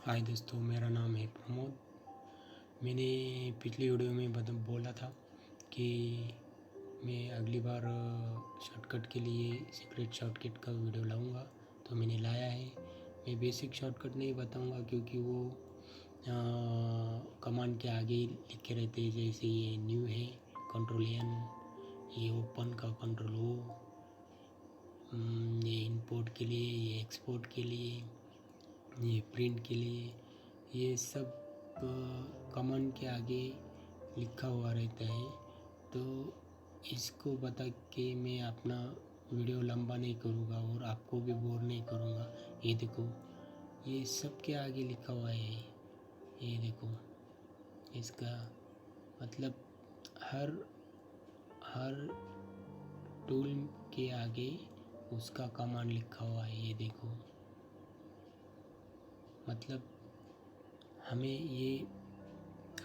हाय दोस्तों, मेरा नाम है प्रमोद। मैंने पिछली वीडियो में बोला था कि मैं अगली बार शॉर्टकट के लिए सीक्रेट शॉर्टकट का वीडियो लाऊंगा, तो मैंने लाया है। मैं बेसिक शॉर्टकट नहीं बताऊंगा क्योंकि वो कमांड के आगे ही लिखे रहते हैं। जैसे ये न्यू है कंट्रोल एन, ये ओपन का कंट्रोल ओ, ये इंपोर्ट के लिए, ये एक्सपोर्ट के लिए, ये प्रिंट के लिए, ये सब कमांड के आगे लिखा हुआ रहता है। तो इसको बता के मैं अपना वीडियो लंबा नहीं करूँगा और आपको भी बोर नहीं करूँगा। ये देखो, ये सब के आगे लिखा हुआ है। ये देखो, इसका मतलब हर टूल के आगे उसका कमांड लिखा हुआ है। ये देखो, मतलब हमें ये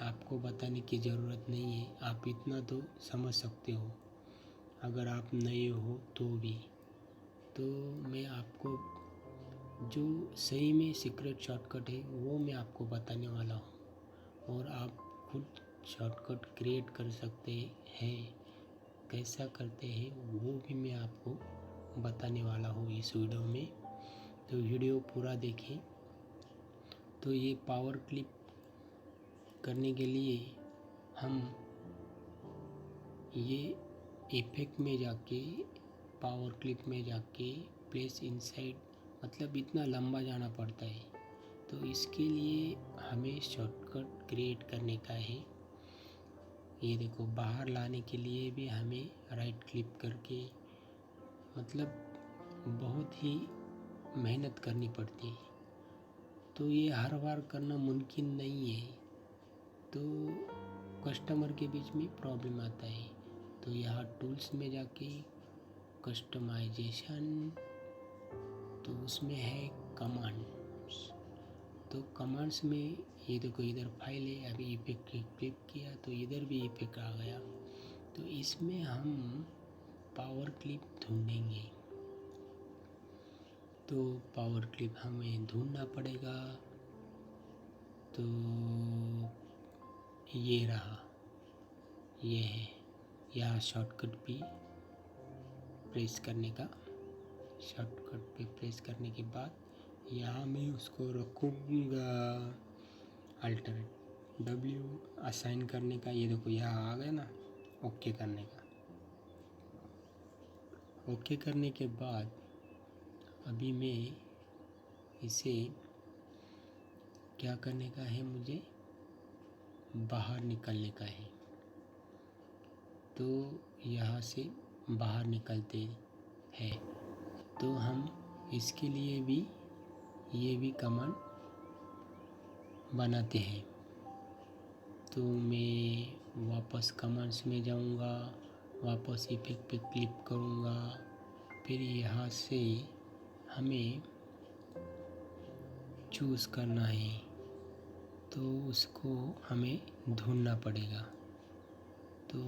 आपको बताने की ज़रूरत नहीं है, आप इतना तो समझ सकते हो अगर आप नए हो तो भी। तो मैं आपको जो सही में सीक्रेट शॉर्टकट है वो मैं आपको बताने वाला हूँ, और आप खुद शॉर्टकट क्रिएट कर सकते हैं। कैसा करते हैं वो भी मैं आपको बताने वाला हूँ इस वीडियो में, तो वीडियो पूरा देखें। तो ये पावर क्लिप करने के लिए हम ये इफेक्ट में जाके, पावर क्लिप में जाके प्लेस इनसाइड, मतलब इतना लंबा जाना पड़ता है। तो इसके लिए हमें शॉर्टकट क्रिएट करने का है। ये देखो, बाहर लाने के लिए भी हमें राइट क्लिक करके, मतलब बहुत ही मेहनत करनी पड़ती है। तो ये हर बार करना मुमकिन नहीं है, तो कस्टमर के बीच में प्रॉब्लम आता है। तो यहाँ टूल्स में जाके कस्टमाइजेशन, तो उसमें है कमांड्स। तो कमांड्स में ये देखो, इधर फाइल है, अभी इफेक्ट क्लिक किया तो इधर भी इफेक्ट आ गया। तो इसमें हम पावर क्लिप ढूंढेंगे। तो पावर क्लिप हमें ढूंढना पड़ेगा। तो ये रहा, ये है। यहाँ शॉर्टकट पे प्रेस करने का, शॉर्टकट पे प्रेस करने के बाद यहाँ मैं उसको रखूँगा अल्टर W असाइन करने का। ये देखो, यहाँ आ गया ना, ओके करने का। ओके करने के बाद अभी मैं इसे क्या करने का है, मुझे बाहर निकलने का है। तो यहाँ से बाहर निकलते हैं। तो हम इसके लिए भी ये भी कमांड बनाते हैं। तो मैं वापस कमांड्स में जाऊँगा, वापस इफेक्ट पे क्लिक करूँगा, फिर यहाँ से हमें चूज़ करना है। तो उसको हमें ढूंढना पड़ेगा। तो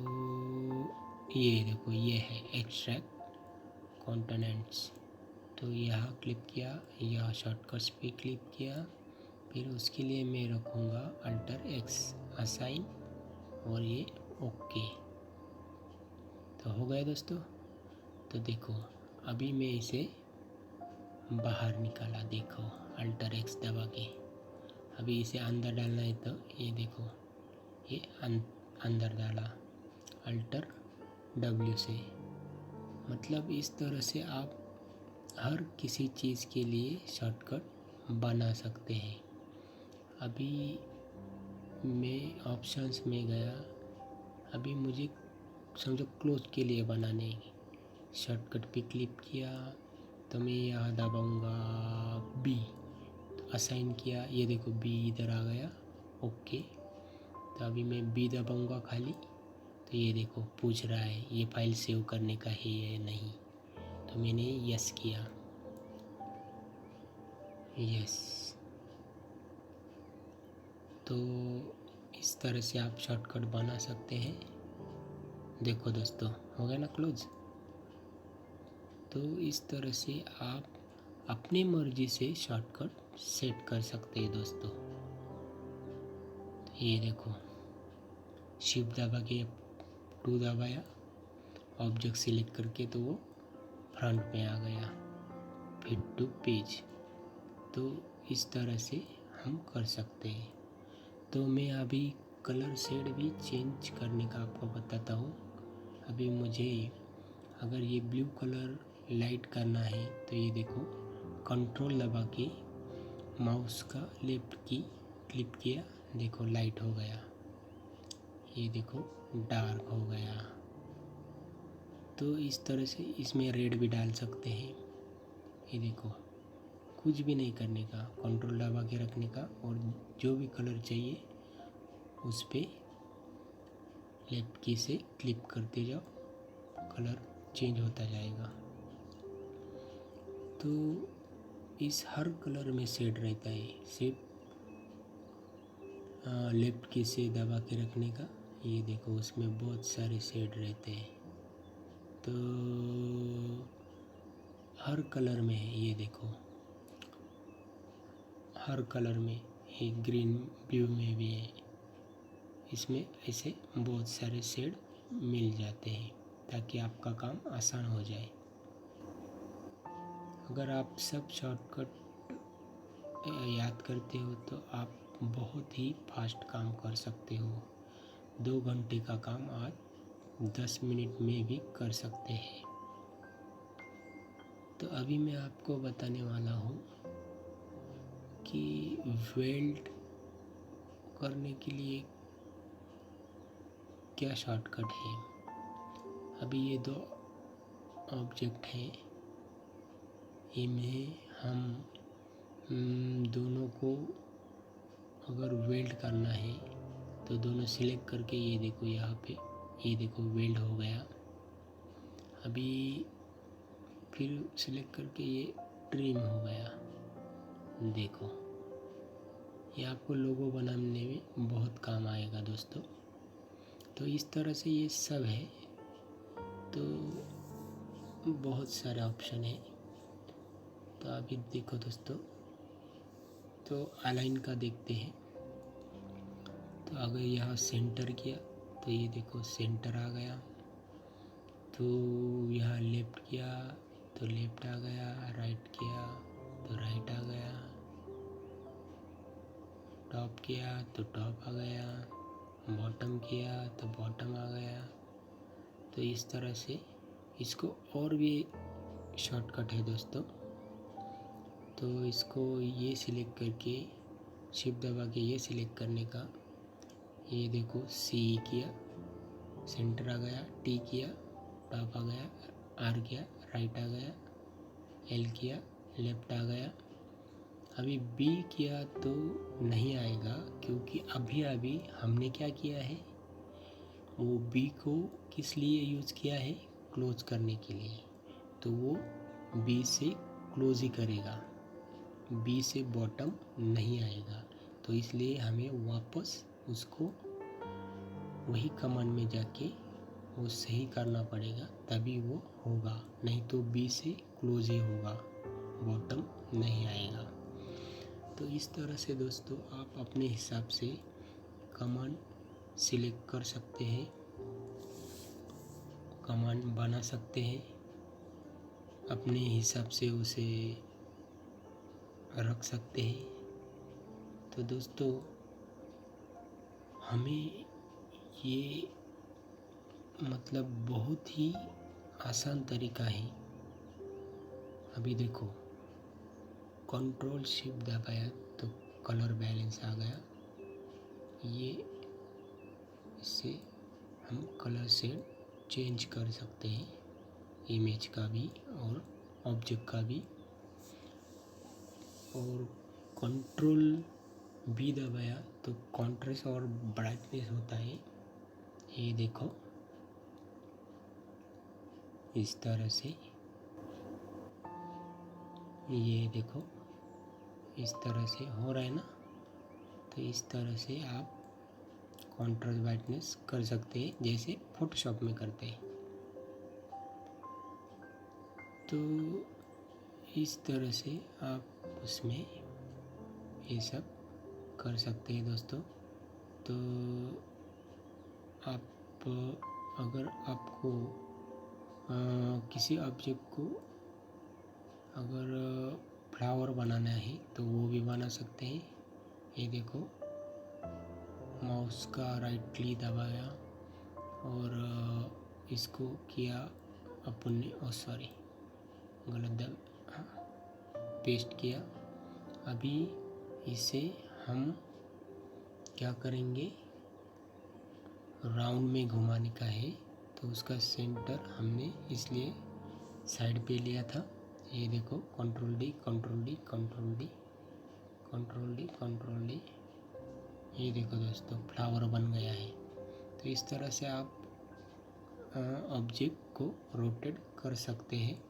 ये देखो, ये है एक्सट्रैक्ट कंपोनेंट्स। तो यहाँ क्लिक किया, यहाँ शॉर्टकट्स पे क्लिक किया, फिर उसके लिए मैं रखूँगा अल्टर X असाइन, और ये ओके। तो हो गया दोस्तों। तो देखो, अभी मैं इसे बाहर निकाला, देखो अल्टर X दबा के। अभी इसे अंदर डालना है, तो ये देखो, ये अंदर डाला अल्टर W से। मतलब इस तरह से आप हर किसी चीज़ के लिए शॉर्टकट बना सकते हैं। अभी मैं ऑप्शंस में गया, अभी मुझे समझो क्लोज के लिए बनाने हैं। शॉर्टकट पे क्लिक किया तो मैं यहाँ दबाऊँगा B, तो असाइन किया, ये देखो B इधर आ गया, ओके। तो अभी मैं B दबाऊँगा खाली, तो ये देखो पूछ रहा है ये फाइल सेव करने का है या नहीं। तो मैंने यस किया, यस। तो इस तरह से आप शॉर्टकट बना सकते हैं। देखो दोस्तों, हो गया ना क्लोज। तो इस तरह से आप अपनी मर्ज़ी से शॉर्टकट सेट कर सकते हैं दोस्तों। तो ये देखो, शिफ्ट दबा के 2 दबाया, ऑब्जेक्ट सिलेक्ट करके तो वो फ्रंट में आ गया, फिट टू पेज। तो इस तरह से हम कर सकते हैं। तो मैं अभी कलर शेड भी चेंज करने का आपको बताता हूँ। अभी मुझे अगर ये ब्लू कलर लाइट करना है तो ये देखो, कंट्रोल दबा के माउस का लेफ्ट की क्लिक किया, देखो लाइट हो गया। ये देखो डार्क हो गया। तो इस तरह से इसमें रेड भी डाल सकते हैं। ये देखो, कुछ भी नहीं करने का, कंट्रोल दबा के रखने का, और जो भी कलर चाहिए उस पर लेफ्ट की से क्लिक करते जाओ, कलर चेंज होता जाएगा। तो इस हर कलर में शेड रहता है, सिर्फ लेफ्ट की से दबा के रखने का। ये देखो, उसमें बहुत सारे शेड रहते हैं। तो हर कलर में है, ये देखो हर कलर में, ये ग्रीन ब्लू में भी है। इसमें ऐसे बहुत सारे शेड मिल जाते हैं ताकि आपका काम आसान हो जाए। अगर आप सब शॉर्टकट याद करते हो तो आप बहुत ही फास्ट काम कर सकते हो। 2 घंटे का काम आज 10 मिनट में भी कर सकते हैं। तो अभी मैं आपको बताने वाला हूँ कि वेल्ड करने के लिए क्या शॉर्टकट है। अभी ये 2 ऑब्जेक्ट हैं, इनमें हम दोनों को अगर वेल्ड करना है तो दोनों सिलेक्ट करके, ये देखो यहाँ पे, ये देखो वेल्ड हो गया। अभी फिर सिलेक्ट करके ये ट्रिम हो गया। देखो, ये आपको लोगो बनाने में बहुत काम आएगा दोस्तों। तो इस तरह से ये सब है। तो बहुत सारे ऑप्शन है। तो अभी देखो दोस्तों, तो अलाइन का देखते हैं। तो अगर यहाँ सेंटर किया तो ये देखो सेंटर आ गया। तो यहाँ लेफ़्ट किया तो लेफ़्ट आ गया, राइट किया तो राइट आ गया, टॉप किया तो टॉप आ गया, बॉटम किया तो बॉटम आ गया। तो इस तरह से इसको और भी शॉर्टकट है दोस्तों। तो इसको ये सिलेक्ट करके, शिफ्ट दबा के ये सिलेक्ट करने का, ये देखो सी किया सेंटर आ गया, टी किया टॉप आ गया, आर किया राइट आ गया, एल किया लेफ्ट आ गया। अभी बी किया तो नहीं आएगा, क्योंकि अभी अभी हमने क्या किया है, वो बी को किस लिए यूज़ किया है, क्लोज करने के लिए। तो वो बी से क्लोज ही करेगा, बी से बॉटम नहीं आएगा। तो इसलिए हमें वापस उसको वही कमांड में जाके वो सही करना पड़ेगा, तभी वो होगा। नहीं तो बी से क्लोज ही होगा, बॉटम नहीं आएगा। तो इस तरह से दोस्तों आप अपने हिसाब से कमांड सिलेक्ट कर सकते हैं, कमांड बना सकते हैं, अपने हिसाब से उसे रख सकते हैं। तो दोस्तों हमें ये मतलब बहुत ही आसान तरीका है। अभी देखो, कंट्रोल शिफ्ट दबाया तो कलर बैलेंस आ गया। ये इससे हम कलर शेड चेंज कर सकते हैं, इमेज का भी और ऑब्जेक्ट का भी। और कंट्रोल बी दबाया तो कॉन्ट्रास्ट और ब्राइटनेस होता है। ये देखो इस तरह से, ये देखो इस तरह से हो रहा है ना। तो इस तरह से आप कॉन्ट्रास्ट ब्राइटनेस कर सकते हैं, जैसे फोटोशॉप में करते हैं। तो इस तरह से आप उसमें ये सब कर सकते हैं दोस्तों। तो आप अगर आपको किसी ऑब्जेक्ट को अगर फ्लावर बनाना है तो वो भी बना सकते हैं। ये देखो, माउस का राइट क्लिक दबाया और इसको किया अपने, गलत पेस्ट किया। अभी इसे हम क्या करेंगे, राउंड में घुमाने का है, तो उसका सेंटर हमने इसलिए साइड पे लिया था। ये देखो, control D control D control D control D control D, ये देखो दोस्तों फ्लावर बन गया है। तो इस तरह से आप ऑब्जेक्ट को रोटेट कर सकते हैं।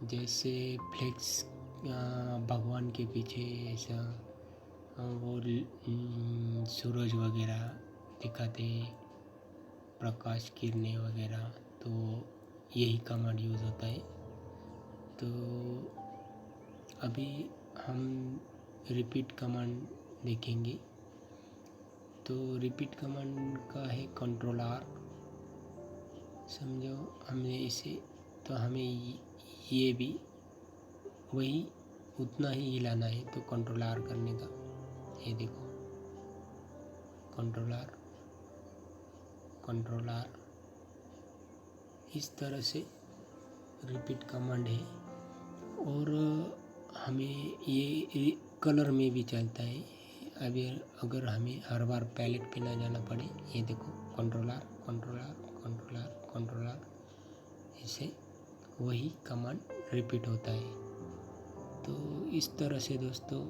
जैसे फ्लेक्स भगवान के पीछे ऐसा वो सूरज वगैरह दिखाते, प्रकाश किरणें वगैरह, तो यही कमांड यूज़ होता है। तो अभी हम रिपीट कमांड देखेंगे। तो रिपीट कमांड का है कंट्रोल आर, समझो हमने इसे, तो हमें ये भी वही उतना ही हिलाना है, तो कंट्रोल आर करने का। ये देखो, कंट्रोल आर कंट्रोल आर, इस तरह से रिपीट कमांड है। और हमें ये कलर में भी चलता है। अभी अगर हमें हर बार पैलेट पे ना जाना पड़े, ये देखो control R control R control R control R, इससे वही कमांड रिपीट होता है। तो इस तरह से दोस्तों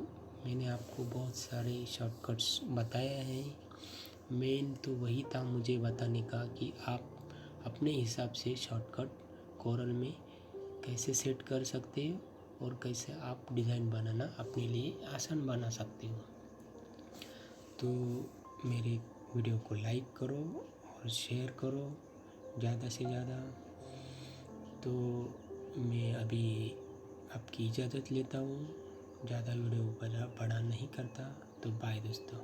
मैंने आपको बहुत सारे शॉर्टकट्स बताए हैं। मेन तो वही था मुझे बताने का कि आप अपने हिसाब से शॉर्टकट कोरल में कैसे सेट कर सकते हो और कैसे आप डिज़ाइन बनाना अपने लिए आसान बना सकते हो। तो मेरे वीडियो को लाइक करो और शेयर करो ज़्यादा से ज़्यादा। तो मैं अभी आपकी इजाज़त लेता हूँ, ज़्यादा वीडियो बड़ा नहीं करता। तो बाय दोस्तों।